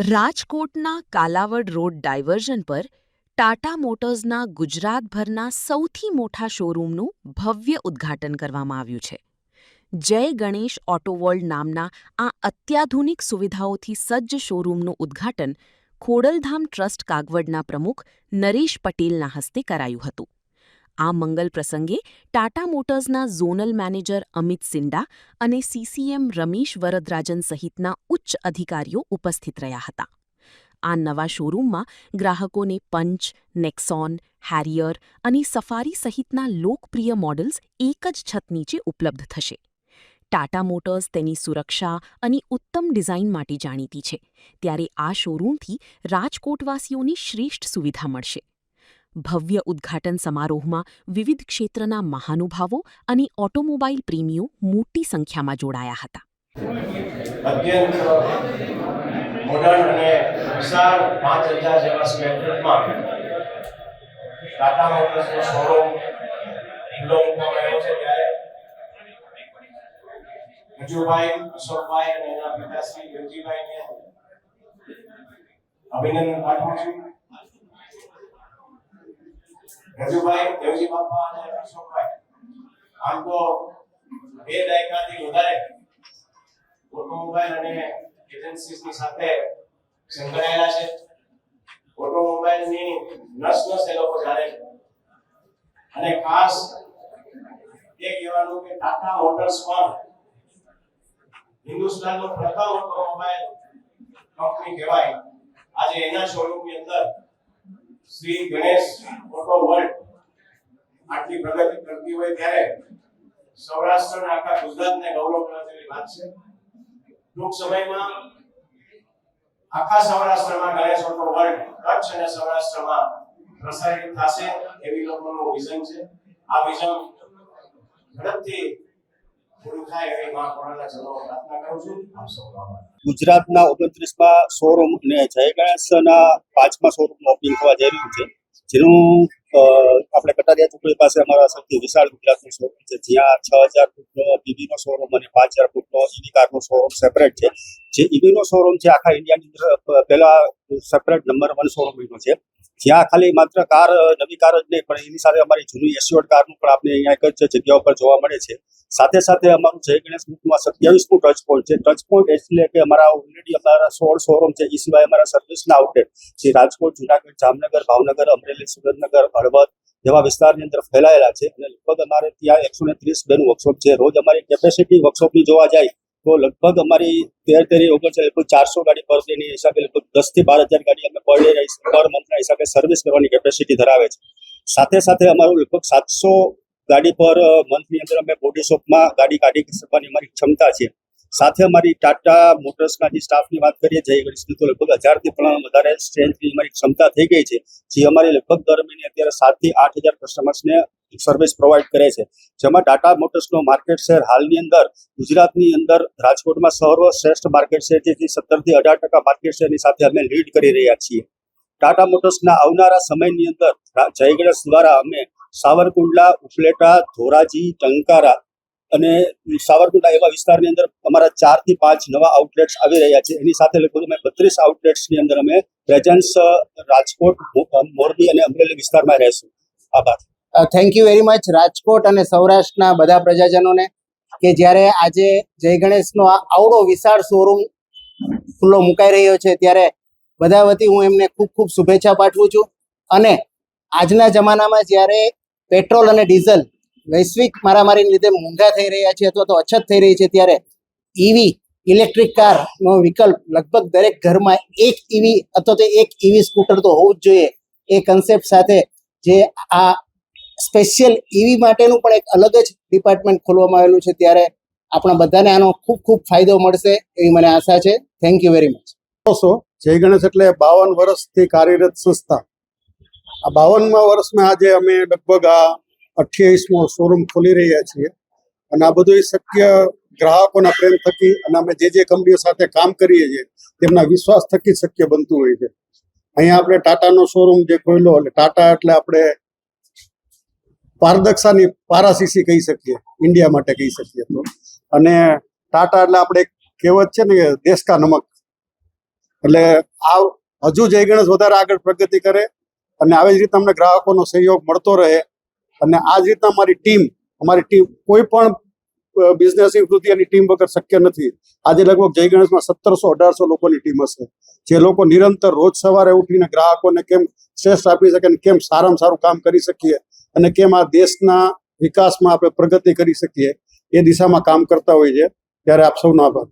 રાજકોટના Kalavad road diversion પર ટાટા મોટર્સના ગુજરાતભરના સૌથી મોટા શોરૂમનું ભવ્ય ઉદ્ઘાટન કરવામાં આવ્યું છે. જય ગણેશ ઓટોવર્લ્ડ નામના આ અત્યાધુનિક સુવિધાઓથી સજ્જ શોરૂમનું ઉદ્ઘાટન ખોડલધામ ટ્રસ્ટ કાગવડના પ્રમુખ નરેશ પટેલના હસ્તે કરાયું હતું. આ મંગલ પ્રસંગે ટાટા મોટર્સના ઝોનલ મેનેજર અમિત સિંડા અને સીસીએમ રમેશ વરદરાજન સહિતના ઉચ્ચ અધિકારીઓ ઉપસ્થિત રહ્યા હતા. આ નવા શોરૂમમાં ગ્રાહકોને પંચ, નેક્સોન, હેરિયર અને સફારી સહિતના લોકપ્રિય મોડલ્સ એક જ છત નીચે ઉપલબ્ધ થશે. ટાટા મોટર્સ તેની સુરક્ષા અને ઉત્તમ ડિઝાઇન માટે જાણીતી છે, ત્યારે આ શોરૂમથી રાજકોટવાસીઓની શ્રેષ્ઠ સુવિધા મળશે. ભવ્ય ઉદ્ઘાટન સમારોહમાં વિવિધ ક્ષેત્રના મહાનુભાવો અને ઓટોમોબાઈલ પ્રેમીઓ મોટી સંખ્યામાં જોડાયા હતા. અત્યંત મોડર્ન અને વિશાળ 5000 જેવા સ્ક્વેર ફૂટમાં ટાટા મોટર્સનો શોરૂમ ખુલ્લો મૂકવામાં આવ્યો છે. ત્યારે હજુભાઈ, અશોકભાઈ અને એના પિતાશ્રી દેવજીભાઈને અભિનંદન પાઠવું છું. રજુભાઈ, દેવજી બાપા અને અશોકભાઈ આમ તો 2 દાયકાથી વધારે ઓટોમોબાઈલ અને એજન્સીસની સાથે સંકળાયેલા છે. ઓટોમોબાઈલની નસ એ લોકો જાણે છે. અને ખાસ એ કહેવાનું કે ટાટા મોટર્સ પણ હિન્દુસ્તાનનો પ્રથમ ઓટોમોબાઈલ કંપની કહેવાય. આજે એના શોરૂમની અંદર શ્રી ગણેશ ઓટો વર્લ્ડ આટલી પ્રગતિ કરતી હોય ત્યારે સૌરાષ્ટ્રના આખા ગુજરાતને ગૌરવ કરવા જેવી વાત છે. ટૂંક સમયમાં આખા સૌરાષ્ટ્રમાં ગણેશ ઓટો વર્લ્ડ કચ્છ અને સૌરાષ્ટ્રમાં પ્રસારિત થશે એવી લોકોનું વિઝન છે. આ વિઝન ઝડપથી પૂરું થાય એવી મા કોરોના ચલો પ્રાર્થના કરું છું. આપ સૌનો આભાર. ગુજરાતના 29મા શોરૂમ અને જય ગણેશના 5મા શોરૂમનું ઓપનિંગ થવા જઈ રહ્યું છે, જેનું આપણે કટારિયા ચોકડી પાસે અમારા સૌથી વિશાળ ગુજરાતનું શોરૂમ છે, જ્યાં 6000 ફૂટનો ઈવીનો શોરૂમ અને 5000 ફૂટનો ઈવી કારનો શોરૂમ સેપરેટ છે. જે ઈવીનો શોરૂમ છે આખા ઇન્ડિયાની અંદર પહેલા સેપરેટ નંબર 1 શોરૂમ એનો છે, જ્યાં ખાલી માત્ર કાર, નવી કાર જ નહીં પણ એની સાથે અમારી જૂની એસ્યોર્ડ કારનું પણ આપણે અહીંયા એક જ જગ્યા ઉપર જોવા મળે છે. સાથે સાથે અમારું જય ગણેશ ગ્રુપમાં 27મું ટચ પોઈન્ટ છે. ટચ પોઈન્ટ એટલે કે અમારા ઓલરેડી અમારા 16 શોરૂમ છે. એ સિવાય અમારા સર્વિસના આઉટલેટ જે રાજકોટ, જુનાગઢ, જામનગર, ભાવનગર, અમરેલી, સુરેન્દ્રનગર, હળવદ જેવા વિસ્તારની અંદર ફેલાયેલા છે. અને લગભગ અમારે ત્યાં 130 બેનું વર્કશોપ છે. રોજ અમારી કેપેસિટી વર્કશોપની જોવા જાય તો લગભગ અમારી 13 લગભગ 400 ગાડી પર ડેની હિસાબે લગભગ 10 થી 12 હજાર ગાડી અમે પર ડે પર મંથના હિસાબે સર્વિસ કરવાની કેપેસિટી ધરાવે છે. સાથે સાથે અમારું લગભગ 700 ગાડી પર મંથની અંદર અમે બોડી શોપમાં ગાડી કાઢી શકવાની અમારી ક્ષમતા છે. સાથે અમારી ટાટા મોટર્સના જે સ્ટાફની વાત કરીએ જય ગણેશની તો લગભગ 1000 થી પણ વધારે સ્ટ્રેન્થની અમારી ક્ષમતા થઈ ગઈ છે, જે અમારી લગભગ દર મહિને અત્યારે 7 થી 8000 કસ્ટમર્સને સર્વિસ પ્રોવાઈડ કરે છે. જેમાં ટાટા મોટર્સનો માર્કેટ શેર હાલની અંદર ગુજરાતની અંદર રાજકોટમાં સર્વશ્રેષ્ઠ માર્કેટ શેર છે, જે 17 થી 18% માર્કેટ શેરની સાથે અમે લીડ કરી રહ્યા છીએ. ટાટા મોટર્સના આવનારા સમયની અંદર જય ગણેશ દ્વારા અમે સાવરકુંડલા, ઉપલેટા, ધોરાજી, ટંકારા અને સાવરકુંડલા એવા વિસ્તારની અંદર અમારા 4 થી 5 નવા આઉટલેટ્સ આવી રહ્યા છે. એની સાથે લગભગ અમે 32 આઉટલેટ્સની અંદર અમે પ્રેઝન્સ રાજકોટ, મોરબી અને અમરેલી વિસ્તારમાં રહેશું. આભાર. Thank you very much Rajkot અને સૌરાષ્ટ્રના બધા પ્રજાજનોને કે જ્યારે આજે જય ગણેશનો આવડો વિશાળ શોરૂમ ખુલ્લો મુકાઈ રહ્યો છે, ત્યારે બધા વતી હું એમને ખૂબ ખૂબ શુભેચ્છા પાઠવું છું. અને આજના જમાનામાં જ્યારે પેટ્રોલ અને ડીઝલ વૈશ્વિક મારામારીને લીધે મોંઘા થઈ રહ્યા છે અથવા તો અછત થઈ રહી છે, ત્યારે ઈવી ઇલેક્ટ્રિક કારનો વિકલ્પ લગભગ દરેક ઘરમાં એક ઈવી અથવા તો એક ઈવી સ્કૂટર તો હોવું જ જોઈએ. એ કન્સેપ્ટ સાથે જે આ સ્પેશિયલ ઈવી માટેનું પણ એક અલગ જ ડિપાર્ટમેન્ટ ખોલવામાં આવેલું છે, ત્યારે આપણા બધાને આનો ખૂબ ખૂબ ફાયદો મળશે એવી મને આશા છે. Thank you very much. જય ગણેશ એટલે 52 વર્ષથી કાર્યરત સંસ્થા. આ 52મા વર્ષમાં આજે અમે લગભગ આ 28મો શોરૂમ ખોલી રહ્યા છીએ. અને આ બધું શક્ય ગ્રાહકોના પ્રેમ થકી અને અમે જે કંપનીઓ સાથે કામ કરીએ છીએ તેમના વિશ્વાસ થકી શક્ય બનતું હોય છે. અહીંયા આપણે ટાટાનો શોરૂમ જે ખોલ્યો, એટલે ટાટા એટલે આપણે પારદર્શિતાની પારાશીશી કહી શકીએ, ઇન્ડિયા માટે કહી શકીએ તો. અને ટાટા એટલે આપણે કહેવત છે ને, દેશ કા નમક. એટલે આ હજુ જય ગણેશ વધારે આગળ પ્રગતિ કરે અને આવી જ રીતે અમને ગ્રાહકોનો સહયોગ મળતો રહે અને આ જ રીતના અમારી ટીમ કોઈ પણ બિઝનેસ વૃદ્ધિ એની ટીમ વગર શક્ય નથી. આજે લગભગ જય ગણેશમાં 1700-1800 લોકોની ટીમ હશે, જે લોકો નિરંતર રોજ સવારે ઉઠીને ગ્રાહકોને કેમ શ્રેષ્ઠ આપી શકે અને કેમ સારામાં સારું કામ કરી શકીએ અને કેમ આ દેશના વિકાસમાં આપણે પ્રગતિ કરી શકીએ એ દિશામાં કામ કરતા હોઈએ છીએ. ત્યારે આપ સૌનો આભાર.